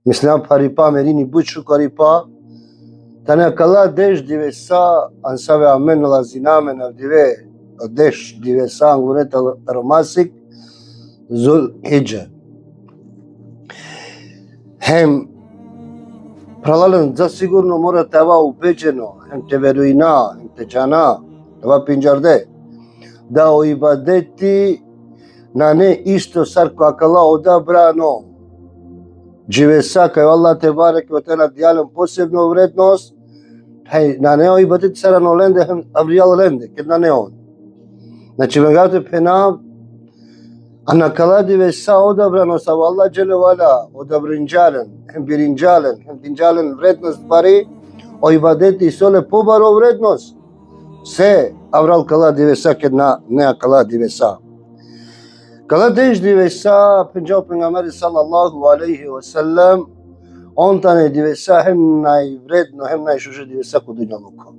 Mislim paripa merini buçu karipa tane kala deş divesa ansave amen la zinamen avdive deş divesa angune taromasik zul hijja hem pralalan zasigurno mora tava ubeđeno hem te veruina hem te džana tava pinjarde da o ibadeti na ne isto sarko akala odabrano Dživesa, kao Allah te barek ve teala dijalom posebnu vrednost, na ne o ibadet sarano lende, avrijal lende, kad na ne on. Znači, megate pena, a na kala divesa odabrano sa Allah dželevala, odabrinjalen, hem birinjalen, hem dinjalen vrednost bari, o ibadeti sole pobaro vrednost, se avral kala divesa, kad na ne kala divesa. Kala deş divesa, penjav pengameri sallallahu aleyhi ve sellem, 10 tane divesa hem najvredno, hem najšuže divesa ku dunjaluku.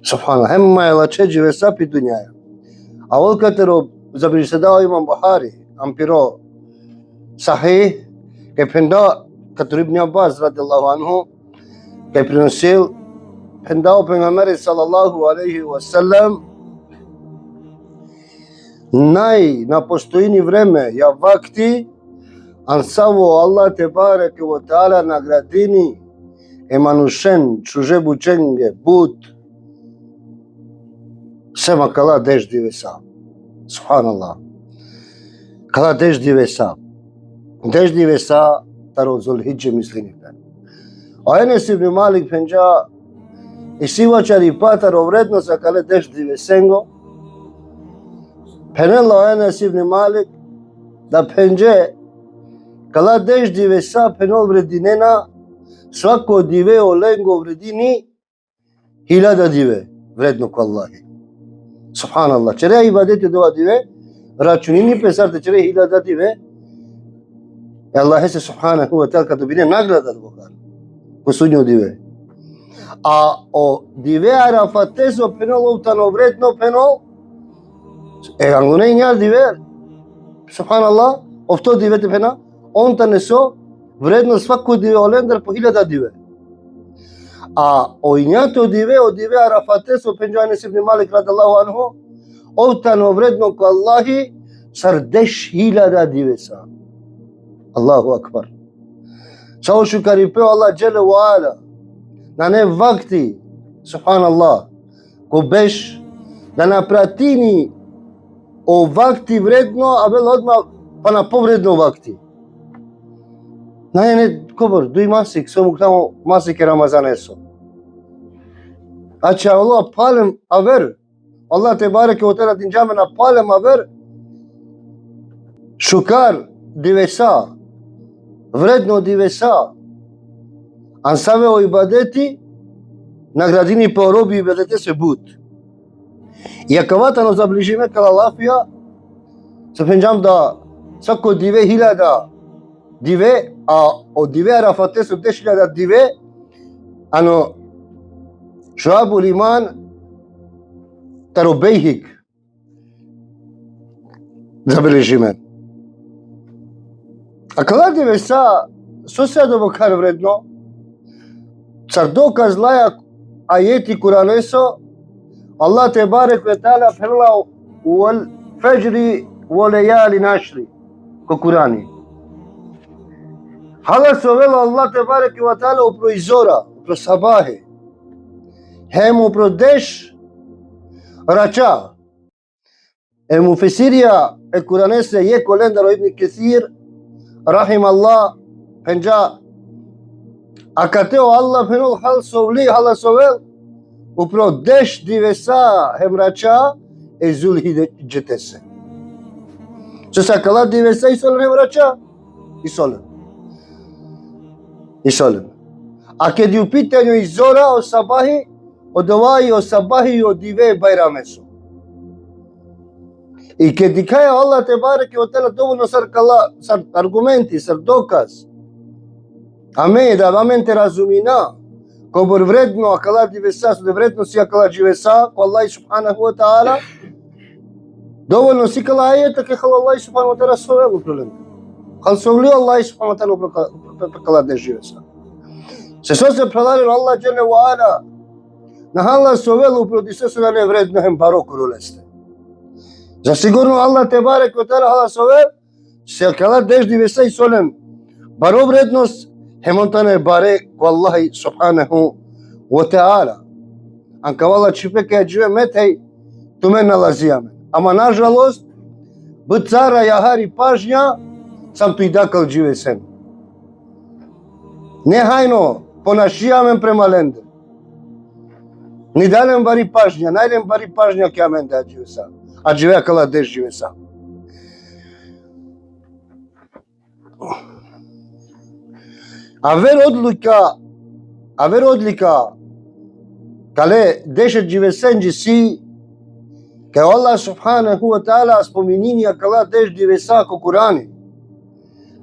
Subhanallah, hem najlače divesa pi dunjaja. A ovo katero zabrisedao Imam Buhari, ampiro sahih, ke penda katero Ibn Abbas radijallahu anhu, ke prenosil, pendao pengameri sallallahu aleyhi ve sellem, na postojini vreme, ja vakti, ansavo Allah te bareke ve teala nagradini emanušen, čuže bučenge, but, sema kala deş divesa. Subhanallah. Kala deş divesa. Deş divesa taro Zulhidže mislinite. A Enes ibn Malik penja isivačari pataro vrednosa kale deş divesengo, Penello Enes ibn Malik da penje kala deş divesa penol vredinena svako dive olengo vredini 1000 dive vredno ko Allahi. Subhanallah. Čere ibadeti dova dive računini pesar te čere 1000 dive Allah se subhanahu wa ta'ala kad bine nagrada dvoga ko sunju dive. A o dive arafateso penol utano vredno penol angune injar diver, subhanallah, ofto dive te pena, on tane so vredno svako dive olender po 1000 dive. A o injato dive, o dive arafate so penja Enes ibn Malik radijallahu anhu, ovtano vredno ko Allahi sar 10.000 divesa. Allahu akbar. Sao šukari peo Allah jele wa ala, na ne vakti, subhanallah, ko beš, da na pratini o vakti vredno, a vel odmah pa na povredno vakti. Ne, kobor, duj masik, somu tamo masike Ramazan eso. Ače Allah palem aver, Allah te bareke o tera dinjame na palem aver, šukar divesa, vredno divesa, ansave o ibadeti, nagradini po robi ibadete se bud. I akavata zabližime kala lafija, se penjam da svako dive 1000 dive, a od dive arafate su 10.000 dive, ano šuabul iman taro bejhik zabližime. A kala dive sa sosedovo kar vredno, car dokaz laja ajeti Kur'aneso, Allah te barek ve teala firla wal fajri wa layali nashri ko Kurani. Hala sovel Allah te barek ve teala upro izora, upro sabahe. Hem upro desh racha. E mufesiria e Kuranese je kolendaro Ibn Kathir rahim Allah penja akateo Allah penol hal sovli hala sovel upro deş divesa hemraça e Zulhidžete. Čo sa kala divesa isolen hemraça? Isolen. A kad je u pitanju i zora o sabahi, o sabahi o dive bajramesu. I kad ti kaja Allah te bareke o tela dovoljno sar argumenti, sar dokaz. Amen te razumina. Kobor vredno akala divesa su de vrednosti akala divesa ko Allah subhanahu wa ta'ala dovoljno si kala ajeta ke hala Allah subhanahu wa ta'ala sovelu problem. Кал се овли Аллах субхана тала кала де живе са. Се се прелали Аллах джеле ва ала. На Аллах се велу проти се на невредно хем баро крулесте. Засигурно Аллах те барек ва тала Аллах се вел се кала де живе са и солем. Баро вредност хемонтане баре ко Аллах субханаху ва таала. Анка вала чипе ке живе метей туме налазиаме. Ама нажалост бцара јахари пажња сам тој дакал живе сен. Нехајно понашијамен према ленде. Ни далем бари пажња, најдем бари пажња ке амен да живе са. А живеа кала деш живе са. А вер одлика кале дешет живе сенџи си ке Аллах субханаху ва таала спомининија кала деш живе са ко Курани.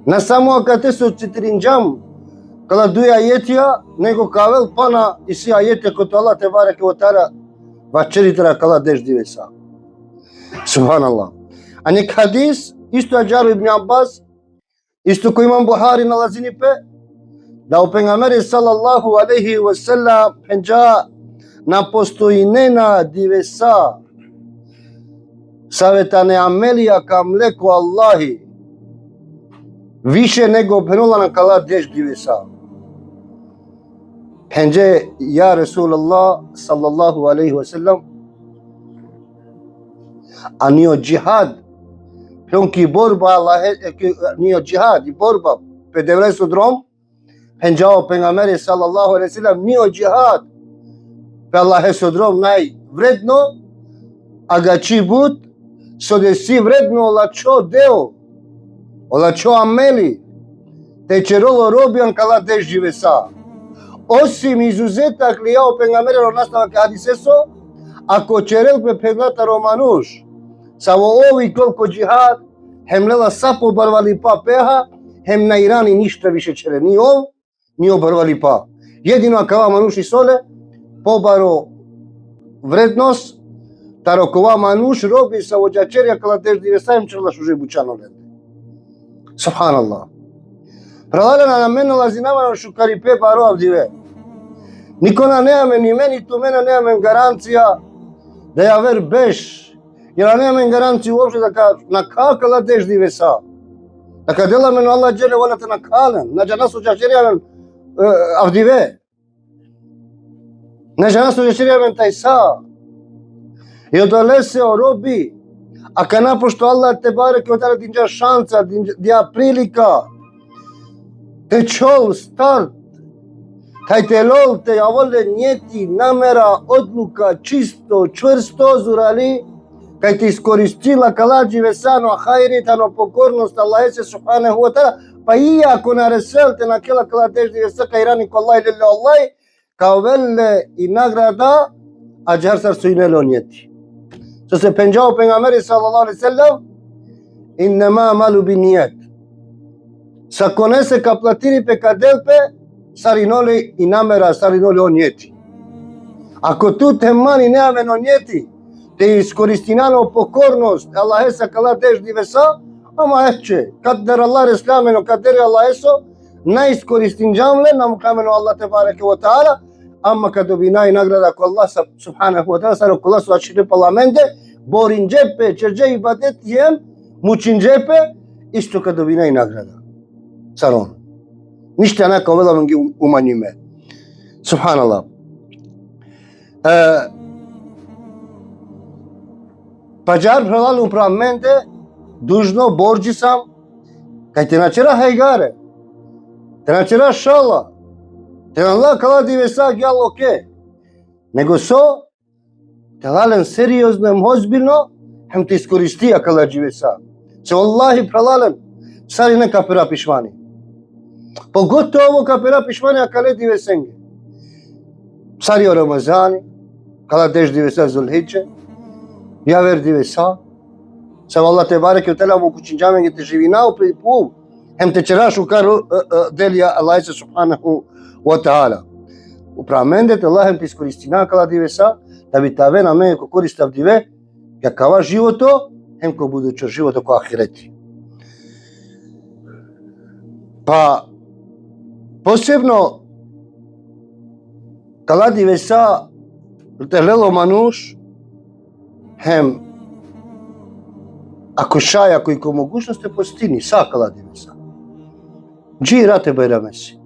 На само акате со цитиринџам кала дуја ајетија него кавел пана и си ајете кото Аллах те бареке ва таала вачеритра кала деш живе са. Субханаллах. А нек хадис исто Аџар ибн Аббас исто кој имам Бухари налазини пе да у пенгамбери салаллаху алейхи ва селам пенџа на постојнена дивеса саветане амелија кам леко Аллахи више него пенула на кала деш дивеса. Пенџе ја Расулаллах салаллаху алейхи ва селам a nio jihad plonki borba Allah nio jihad i borba pe devresu drom penjao pejgamberi sallallahu alaihi wasallam nio jihad pe Allah su drom naj vredno aga čibut so de si vredno la čo deo ola čo ameli te čerolo robian kala deš žive sa osim izuzetak li jao pejgamberi nastavak hadiseso ako čerel pe pegata romanuš sa во ови колко джихад хем лела сапо барвали па пеха хем на Ирани ништа више чере ни ов ни обарвали па едино акава мануши соле побаро вредност тарокова мануш роби са во джачерија кала деш дивесаем черла шуже бучано лед. Субханаллах. Пралалена на мен лазинава шукари пе баро авдиве. Никона неаме ни мени ту мене неаме гаранција да ја вер беш. Јера немаме гаранција уопште дека накакала деш дивеса. Дека деламе на Аллах джеле валата накален, на джанасу джачеријамен авдиве. На джанасу джачеријамен тајса. И одолесе ороби, а кана пошто Аллах те бареке отара динџа шанца, дија прилика, те чол старт, кај те лол те јаволе нијети, намера, одлука, чисто, чврсто, зурали, кај те искористила кала дживесано хајритано покорност Аллах се субханаху ва таала па и ако на реселте на кела кала деш дивеса кај рани ко Аллах леле Аллах као веле и награда аџар сар суинело нијети. Со се пенџао пенгамбери салаллаху алейхи ва селем иннема амалу бинијат. Са конесе ка платири пе ка делпе сариноле и намера сариноле о нијети. Ако ту те мани неаме но нијети те искористинано покорност Аллах са кала деш дивеса ама ече кадер Аллах ресламено кадер Аллах есо најискористинџамле намукамено Аллах те бареке ва таала ама кадо би нај награда ко Аллах субханаху ва таала саро кола со ачиле парламенте боринџепе черџе ибадет јем мучинџепе исто кадо би нај награда сарон ништа нака веламен ги умањиме субханаллах. Паџар прелалу правменте дужно борџи сам кај те начера хајгаре те начера шала те нала кала дивеса гјал оке него со те лален сериозно ем озбилно хем те искористија кала дивеса се Аллахи прелален сари не капера пишвани поготово капера пишвани а кале дивесенге сари о Рамазани кала деш дивеса Зулхиџе ја вер дивеса се Аллах те бареке отела во кучинџамен ги те живинау при пу хем те черашу кару делија Аллах субханаху ва таала управмендете Аллах хем те искористина кала дивеса да би таве на мене ко користав диве ја кава живото хем ко будучо живото ко ахирети. Па посебно кала дивеса телело мануш хем ако шај, ако и ко могушност те постини, са кала дивеса. Джи рате байрамеси.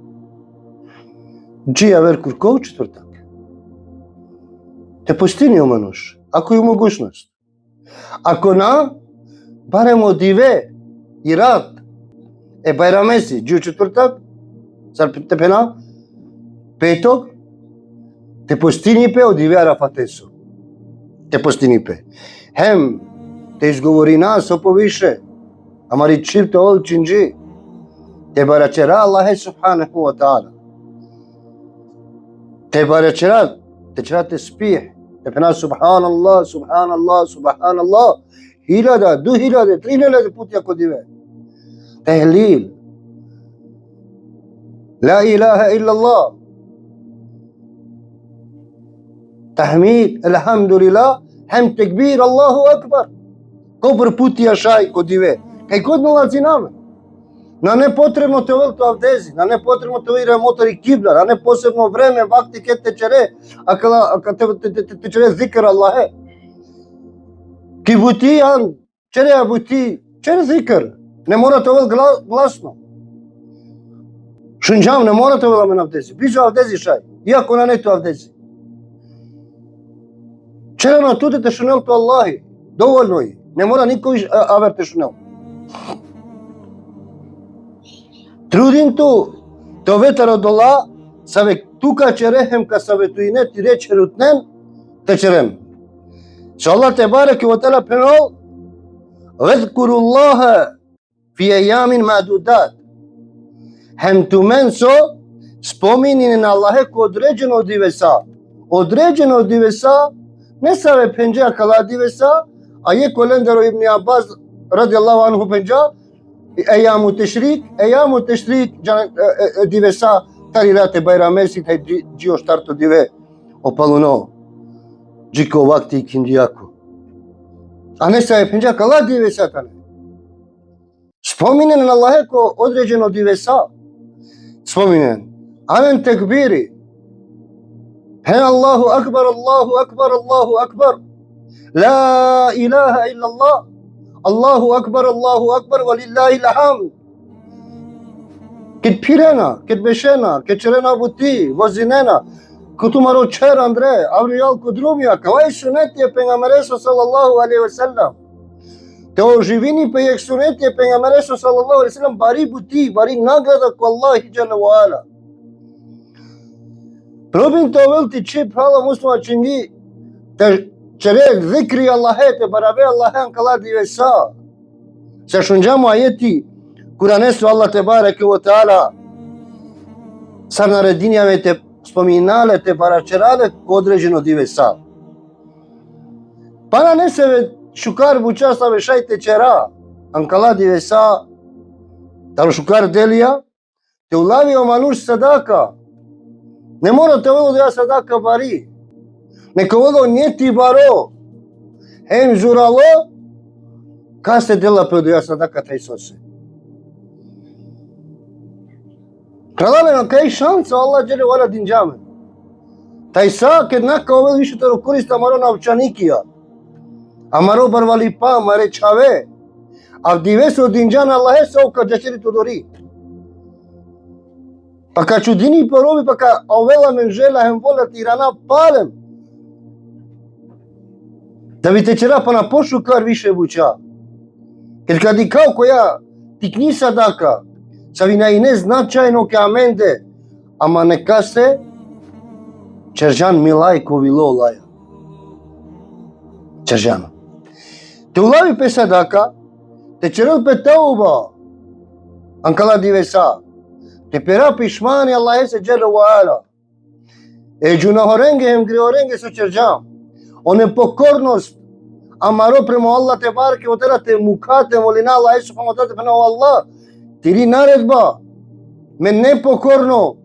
Джи авер курков четвртак. Те постини о мануш, ако и могушност. Ако на, барем одиве и рад байрамеси, джи четвртак, сар те пена, петок, те постини пе одиве арафатесо. Те постини пе. Хем, те изговори нас оповише, амари чирте ол чинджи, те барачера Аллахе субханаху ва та'ала. Те барачера, те чера те спие, те пена субханаллах, субханаллах, субханаллах, 1000, 2000, 3000 пути ако диве. Теhlil. La ilaha illallah. Tahmid, alhamdulillah, hem tekbir, Allahu akbar. Kopr puti ašaj ko dive. Kaj kod nalazi name? Na ne potrebno te velto avdezi, na ne potrebno te vire motori kibla, na ne posebno vreme, vakti ket te čere, aka te čere zikr Allahe. Ki buti an, čere buti, čere zikr. Ne mora te vel glasno. Šunđam, ne mora te vel amen avdezi. Bižu avdezi šaj, iako na netu avdezi. Čere na tude te šunel to Allahi, dovoljno je. Ne mora niko aver te šunel. Trudin tu, te vetar od Allah, save tuka čerehem ka save tu ine ti reč rutnen, te čerem. So Allah te bareke wa ta'ala penol, vedkuru Allahe fi ejamin ma'dudat. Hem tu menso, spomini na Allahe ko određeno divesa. Određeno divesa, ne save penđa kala divesa, a je kolendero Ibn Abbas radijallahu anhu penđa, ejamu tešrik, divesa, tarirate bayramesi, taj džio štarto dive opaluno, džiko vakti ikindijako. A ne save penđa kala divesa tane. Spominen Allahe ko određeno divesa. Spominen. Amen tekbiri. Hen Allahu akbar, Allahu akbar, Allahu akbar. La ilaha illallah. Allahu akbar, walillahi alhamd. Kit pirena, kit bešena, kit čerena buti, vozinena, kutumaro čer Andre, avrijal kudrumija, kavaj suneti je pengamereso sallallahu alaihi wa sallam. Te oživini pe jek suneti je pengamereso sallallahu alaihi wa sallam, bari buti, bari nagrada ko Allahi jalla wa ala. Probin to velti čip hala muslima čindi, te čerek zikri Allahe, te barabe Allahe ankala divesa. Se šunđamo ajeti, Kuranesu Allah te bareke wa ta'ala, sa naredinjame te spominale, te baračerale ko određeno divesa. Pana ne se šukar buča sa vešajte čera, ankala divesa, talo šukar delija, te ulavio manuš sadaka. Ne mora te vodo da ja sadaka bari. Neka vodo njeti baro. Hem žuralo, ka se dela pe da ja sadaka taj sose. Kralale, kaj šanca Allah džele vala dinđame. Taj sa, kad neka ove više te korista maro novčanikija. A maro barvali pa, mare čave. A diveso dinđana Allah je sa oka džačeri to dori. Pa ka čudini porobi, pa ka ovela men žela hem vola tirana palem. Da bi te čera pa na pošukar više buča. Jer kad i kao koja ti kni sadaka, sa vi i ne značajno ke amende, ama neka se čeržan milaj ko vilo laja. Čeržano. Te ulavi pe sadaka, te čerel pe tauba, ankala divesa. Te pera pishmani Allah se jalla wa ala. E junahorenge hem grehorenge su čeržam. O nepokornost amaro prema Allah te bareke wa ta'ala te mukate molina Allah subhanahu wa ta'ala o Allah. Tiri naredba, me nepokorno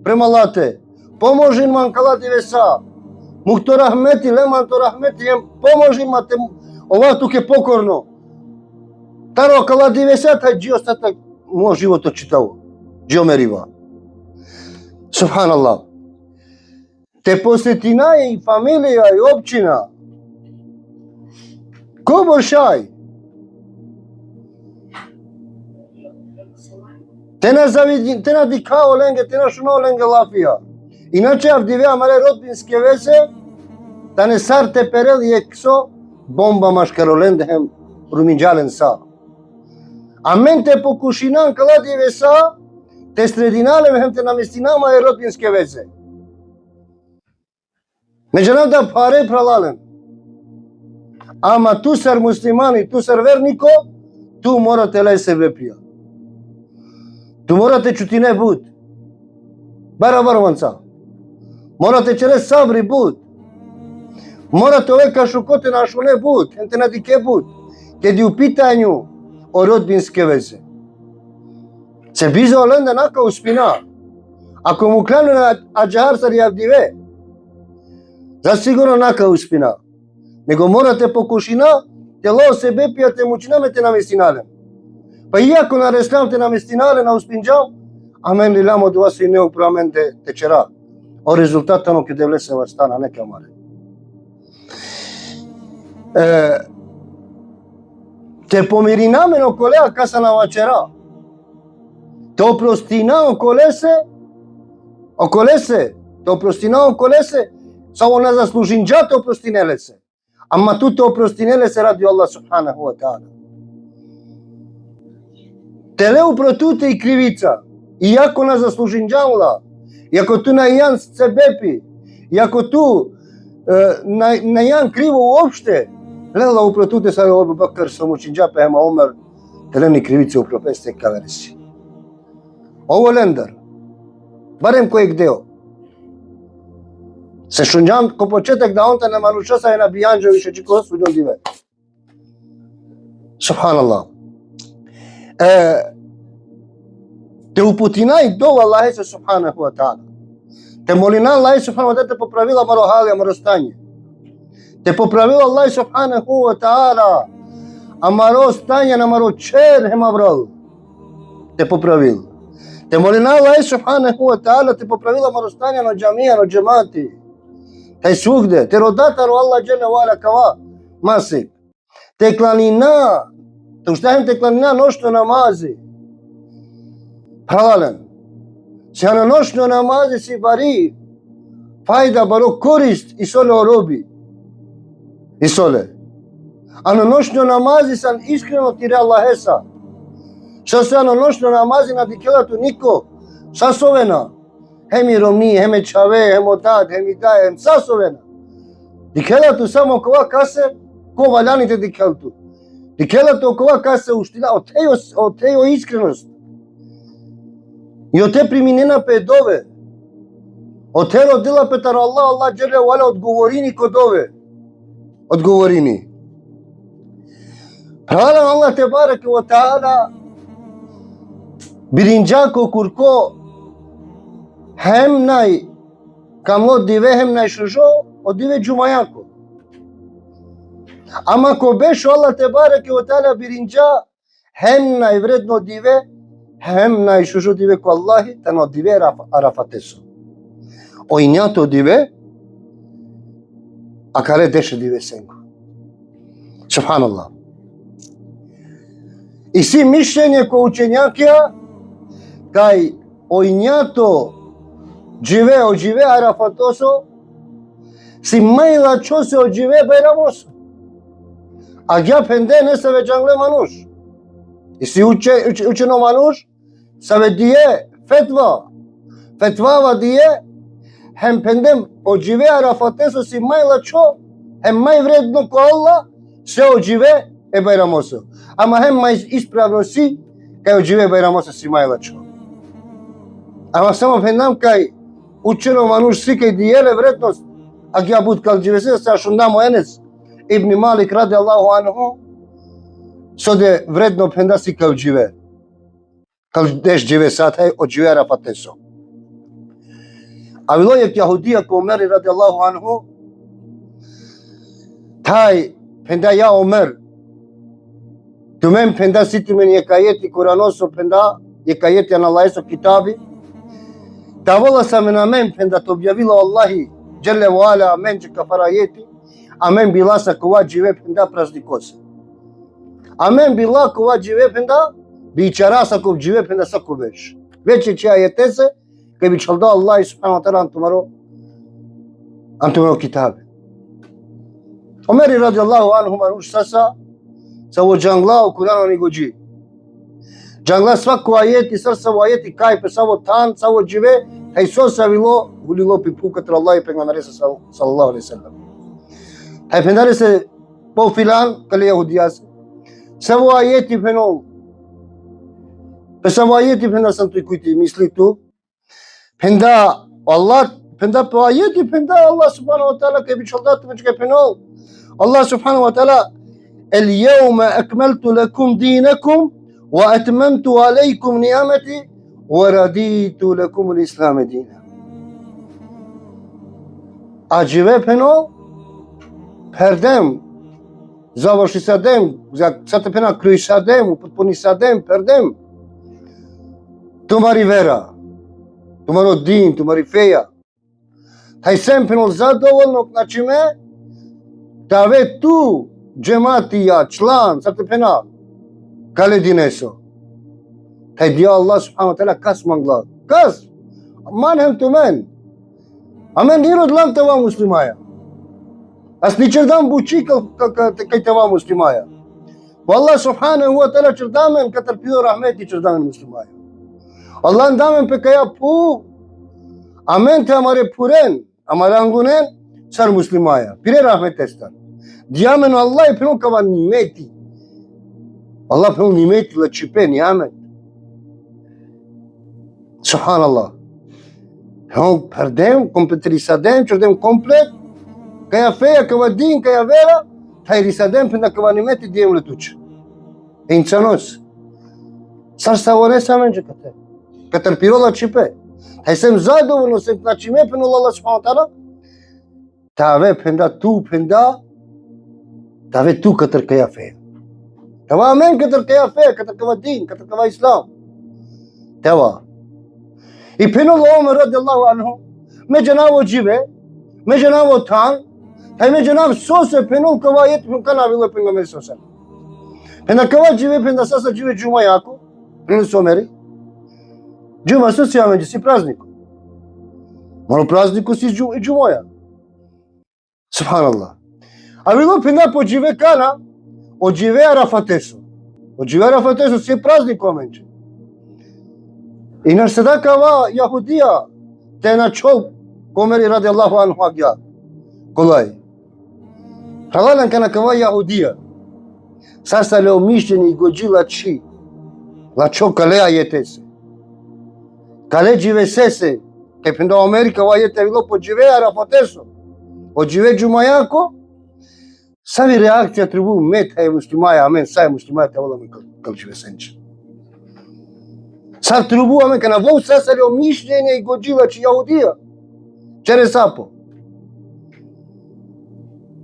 prema Allah te. Pomoži man kala divesa. Mukto rahmeti, leman to rahmeti, pomoži ma te ovako ke pokorno. Taro kala divesa, taj džio statak moj život očitavo. џиомерива. Субханаллах. Те посетина и фамилија и опчина. Кој бошај? Те на дикао ленге, те на шуно ленге лафија. Иначе авдиве амаре родбинске весе, да не сар те перел и ексо, бомба машкаролен дехем руминджален са. А мен те покушинан калади веса, те срединалем хем те наместинама е родбинске весе. Меѓанав да паре пралален. Ама ту сар муслимани, ту сар вернико, ту морате ле се вепија. Ту морате чутине буд. Барабар манца. Морате через сабри буд. Морате овека шукоте на шуне буд, енте на дике буд. Кеди у питању о родбинске везе. Се бизо оленда нака успина. Ако му клану на аджахар сар јавдиве, засигурно нака успина. Него морате покушина, тело се бепија те мучинаме те наместиналем. Па иако на реслам те наместинале на успинджал, а мен лилам од вас и не управамен те чера. О резултата но ке девлесе вас стана, не камаре. Те помиринаме но колеа каса на вачера. Те опростина околесе, те опростина околесе, само на заслужинджа те опростинеле се. Ама ту те опростинеле се ради Аллах субханаху ва таала. Теле упротуте и кривица, иако на заслужинджамла, иако ту на јан се бепи, иако ту на јан криво уопште, лела упротуте са Абу Бакр со мучинджа пема Омер, теле ни кривице упропесте кавереси. Ово лендар, барем којек део. Се шунџам ко почеток да онта на манушаса е на бијанџо више чико суѓон диве. Субханаллах. Те упутина и дова Аллахе се субханаху ва таала. Те молина Аллахе субханаху ва таала те поправила маро халија, маро стање. Те поправила Аллахе субханаху ва таала, а маро стање на маро чер хема брал. Те поправил. Те молина Аллахе субханаху ва таала те поправила маро стање на џамија, на џемати. Те свугде, те родатаро Аллах џеле вала кава маси. Те кланина, те уштахем те кланина ношно намази. Пралален. Се на ношно намази си бари фајда баро корист и соле ороби. И соле. А на ношно намази сан искрено тире Аллахеса. Шо се на ношно намази на дикелато нико сасовена. Хеми ромни, хеми чаве, хемо тат, хеми дај, хем сасовена. Дикелато само кова касе, ко ваљаните дикелто. Дикелато кова касе уштина, од тејо искреност. И од те приминена педове. Од те родила петар Аллах џеле валя одговорини кодове. Одговорини. Правален Аллах те бареке ва таала биринџако курко хем нај камло диве хем нај шужо од диве џумајако. Ама ко беше Аллах те бареке ва таала биринџа хем нај вредно диве хем нај шужо диве ко Аллахи тано диве арафатесо. Ојњато диве а каре деше диве сенко. Субханаллах. И си мишљење ко учењакија кај ојњато оđive Arafatoso, si maila chose ođive Bayramos. A gja pende ne se veçangle manush. I si učeno manush, sa ve diye fetva. Fetvava diye hem pendem ođive Arafatoso si maila čo, hem maj vredno ko Allah, se ođive Bayramoso. Ama hem maj ispravno si, kaj ođive Bayramoso si maila čo. Ama samo pendam kaj učeno manuš si kaj dijele vrednost, a gja bud kal dživese sa šundamo Enes ibn Malik radi Allahu anhu, sode vredno penda si kaj džive. Kal deš džive sataj od džive Arafateso. A bilo je Jahudija ko Omer radi Allahu anhu, taj penda ja Omer, tu men penda si tu men je kajeti Kuranoso penda, jeka jeti analajso kitabi, ta vola sa men amen penda to objavilo Allahi Jelle wa ala amen që ka fara jeti, amen bila sa kuva gjive penda praznikose. Amen bila kuva gjive penda biçara sa kuv gjive penda sa kuvesh. Veçi që ajetese, ke bi çalda Allahi subhanahu wa ta'ala antumaro kitabi. Omeri radiallahu anhu manush sasa sa wo jangla u Kur'an ni goji. Jangla svaku ajeti srsa u ajeti kaj pe sa wo tan, sa wo gjive, hajso sa vilo, gulilo pipu katër Allah i pejgamberi sallallahu alaihi wasallam. Haj pendare se po filan kale yahudias. Sa wo ajeti penol. Pe sa wo ajeti penda santu ikuti misli tu. Penda Allah penda po ajeti penda Allah subhanahu wa ta'ala ke biçoldat me çka penol. Allah subhanahu wa ta'ala اليوم أكملت لكم دينكم وأتممت عليكم نعمتي ورضيت لكم الإسلام دينا. Acive peno perdem završisadem, sad pena kryjsadem, upotpunisadem, perdem. Tumari vera, tumaro din, tumari feja. Taj sem peno zadovoljno, znači me, da ve tu Cemaatija, član, sad pena, kale dineso. Taj dia Allah subhanahu wa ta'ala kas mangla. Kas? Man hem tu men. Amen nirod lam teva muslimaja. As ni čerdam buči kaj teva muslimaja. Allah subhanahu wa ta'ala čerdamen katar pido rahmeti čerdamen muslimaja. Allah ndamen pe kaya pu. Amen te amare puren, amare angunen, sar muslimaja. Pire rahmet estar. Diamen Allah i peno kava nimeti. Allah peno nimeti la čipe niamet. Subhanallah. Peno perdem, kompetrisadem, čerdem komplet, kaya feja, kava din, kaya vera, taj risadem penda kava nimeti dijem letuče. E insanos. Sar savore samen že kate. Katar piro la čipe. Taj sem zadovoljno sem znači me peno Allah subhanahu wa ta'ala. Tave penda tu penda Tave tu katar kaya fe. Tava amen katar kaya fe, katar kava din, katar kava Islam. Tava. I peno Umar radiallahu anhu, me janavo jive, me janavo tan, taj me janav sose peno kava jet kana vilo pengamberi sose. Penda kava jive, penda sasa jive džuma jako, peno someri. Džuma sose amen, si prazniku. Malo prazniku si džumoja. Subhanallah. A bilo penda po džive kana, o džive Arafatesu. O džive Arafatesu si praznik omenče. I naš sada kava Jahudija, te na čol komeri radiallahu anhu agja. Kolaj. Halalan kana kava Jahudija. Sasa leo mišljeni i gođi lači. Lačo kale ajetese. Kale džive sese. Ke penda Amerika va jete bilo po džive Arafatesu. O džive džumajako. Savi reakcija tribu meta je muslimaja, amen, sa je muslimaja te vola me kalčive senče. Sad tribu, amen, kana vou sasali o mišljenje i gođila či Jahudija. Čere sapo.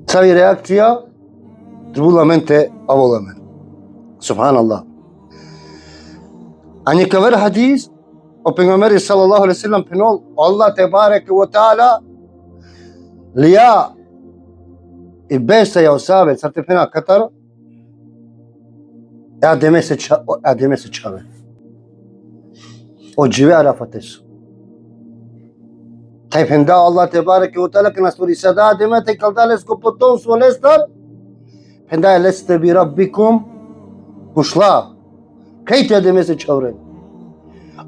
Savi reakcija tribu la men te avola men. Subhanallah. A neka ver hadis o pengamberi sallallahu alaihi sallam penol Allah te bareke wa ta'ala lija i besa ja osave, sad te pena Katar, ademe se čave. O džive Arafatesu. Taj penda Allah te bareke u ta'ala ke nasuri sada ademe te kaldales ko potom su lestar, penda je leste bi rabbikum pušla. Kaj te ademe se čavre?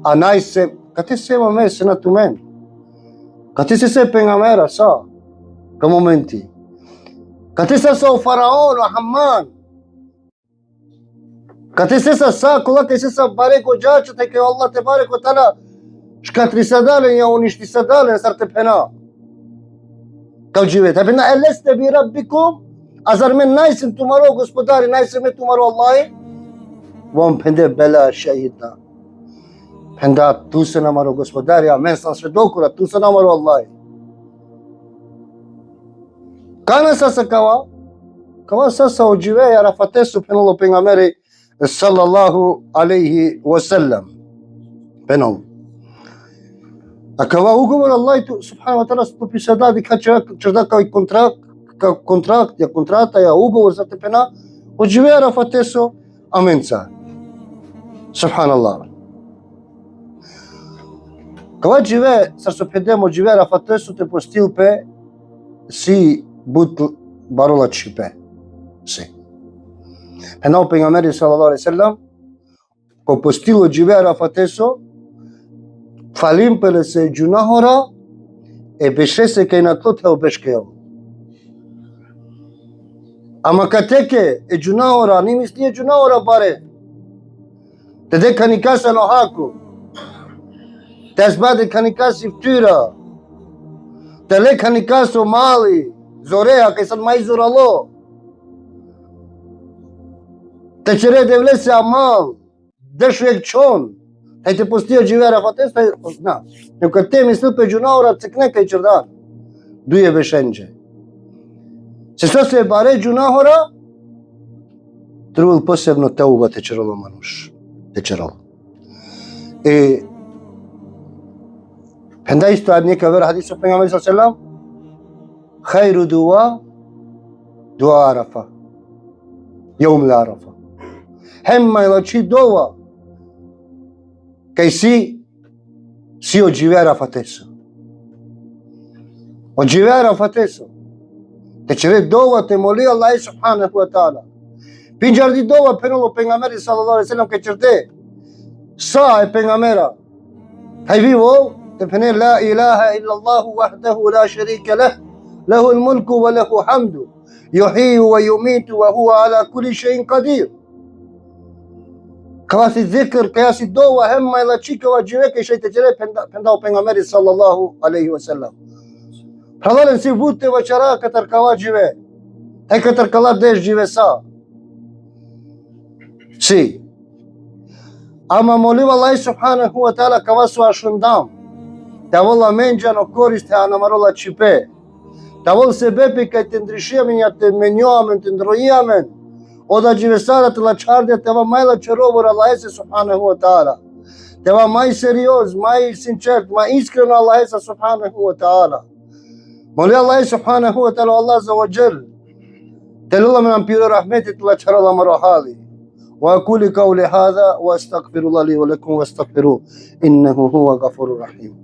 A naj se, kate se me se na tu men? Kate se pengamera sa? Ka momenti? Kate se sa o faraon, o Hamman. Kate se sa, kola te se sa bareko džača, te ke Allah te bareko tala škatri sadalen, ja uništi sadalen, sar te pena. Kao žive, te pena, eleste bi rabbikum, a zar men najsim tumaro gospodari, najsim me tumaro Allahi, vam pende bela šehidna. Penda, tu se namaro gospodari, a men sam svedokura, tu se namaro Allahi. Kana sasa kawa sasa o džive Arafatesu penolo pengamberi sallallahu alaihi wasallam. Пенал. А кава уговор Аллах субхана ва таала подписа дека чрда кај контракт, ја контрата, ја уговор за те пена, од живеа Арафатесо аменца. Субханаллах. Кава живее сарсопедемо живее Арафатесо те постил пе си бут барола чипе. Си. Пенал пейгамбери салаллаху алейхи ва селем ко постило живее Арафатесо фалим пеле се ջունահորա беше се кайнатлот обешкел. Ама катеке е ջունահորա, ни мисли е ջունահորա баре. Теде каникаса на хаку. Тесбаде каникаси втура. Теле каникасо мали. Зореа кај сад мај зорало. Те чере девлесе амал. Дешу ек чон. Тај те постија живеа Арафатес, тај зна. Но кога те мислил пе ջունահоրա цекне кај чрдан. Дуе бешенџе. Се што се баре ջունահоրա, требал посебно теуба те черало мануш. Те черало. Пенда исто нека вер хадисот пейгамбери саллаллаху алейхи ва саллем, خير دعاء عرفة يوم العرفة. هم يلاشي دوا si oggive Arafateso. Oggive Arafateso. Te cere dova te moli Allah subhanahu wa ta'ala. Pinjar di dova penolo pejgamberi sallallahu alaihi wasallam ke certe. Sa e pejgambera. Hai vivo te pene la ilaha illa Allah wahdahu la sharika lah. له الملك وله حمد يحيي ويميت وهو على كل شيء قدير. Kavasi zikr, kajasi dova, hemma ila qika wa gjiveke i shejtëgjere pëndau pejgamberi sallallahu aleyhi wa sallam. Prallaren si vute wa qara këtër kava gjive. Taj këtër kala desh gjive sa. Si. Ama moliv Allah subhanahu wa ta'ala kavasu ashundam. Te valla menja në korist e anamarolla qipe. Te valla sebepi kaj të ndryshimin ja të menjoamen, të ndrojamen. Oda gjivesara të laçardja të va maj laçarovër Allahese subhanahu wa ta'ala. Të va maj serios, maj sinqert, maj iskren Allahese subhanahu wa ta'ala. Moli Allahese subhanahu wa ta'ala Allah azza wa jall. Të lulla me nampiro rahmetit të laçaralla më rohali. Wa akuli kauli hadha wa astaghfirullah li wa lakum wa astaghfiru innahu huwa ghafurur rahim.